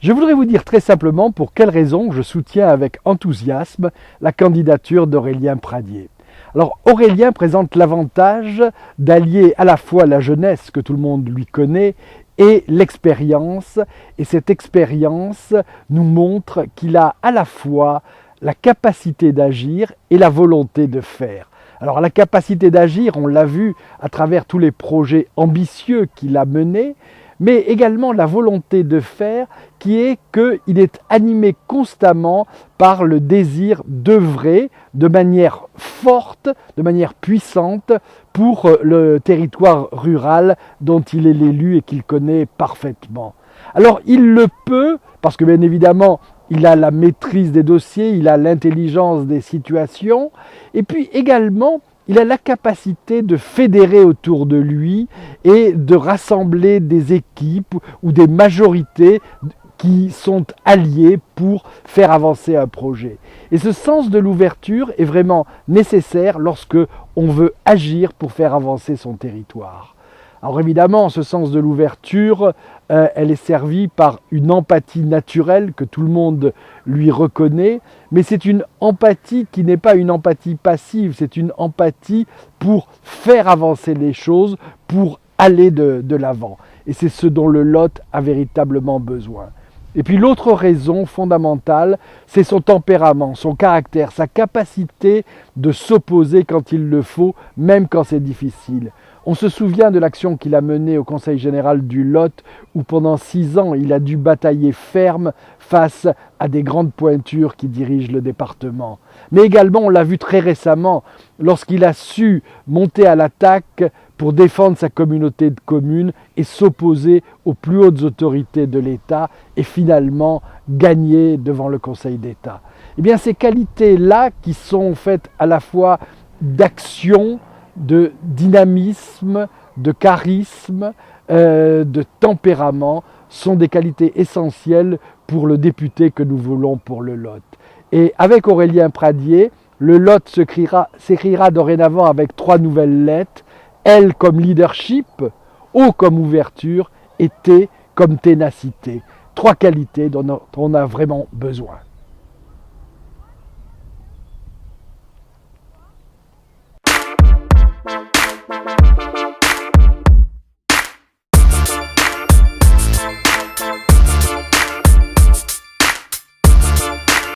Je voudrais vous dire très simplement pour quelles raisons je soutiens avec enthousiasme la candidature d'Aurélien Pradier. Alors Aurélien présente l'avantage d'allier à la fois la jeunesse que tout le monde lui connaît et l'expérience. Et cette expérience nous montre qu'il a à la fois la capacité d'agir et la volonté de faire. Alors la capacité d'agir, on l'a vu à travers tous les projets ambitieux qu'il a menés, mais également la volonté de faire qui est qu'il est animé constamment par le désir d'œuvrer de manière forte, de manière puissante pour le territoire rural dont il est l'élu et qu'il connaît parfaitement. Alors il le peut, parce que bien évidemment, il a la maîtrise des dossiers, il a l'intelligence des situations, et puis également, il a la capacité de fédérer autour de lui et de rassembler des équipes ou des majorités qui sont alliées pour faire avancer un projet. Et ce sens de l'ouverture est vraiment nécessaire lorsque on veut agir pour faire avancer son territoire. Alors évidemment, ce sens de l'ouverture, elle est servie par une empathie naturelle que tout le monde lui reconnaît, mais c'est une empathie qui n'est pas une empathie passive, c'est une empathie pour faire avancer les choses, pour aller de l'avant. Et c'est ce dont le Lot a véritablement besoin. Et puis l'autre raison fondamentale, c'est son tempérament, son caractère, sa capacité de s'opposer quand il le faut, même quand c'est difficile. On se souvient de l'action qu'il a menée au Conseil général du Lot, où pendant 6 ans, il a dû batailler ferme face à des grandes pointures qui dirigent le département. Mais également, on l'a vu très récemment, lorsqu'il a su monter à l'attaque pour défendre sa communauté de communes et s'opposer aux plus hautes autorités de l'État et finalement gagner devant le Conseil d'État. Eh bien, ces qualités-là qui sont faites à la fois d'action, de dynamisme, de charisme, de tempérament, sont des qualités essentielles pour le député que nous voulons pour le Lot. Et avec Aurélien Pradier, le Lot s'écrira dorénavant avec 3 nouvelles lettres, L comme leadership, O comme ouverture et T comme ténacité. 3 qualités dont on a vraiment besoin.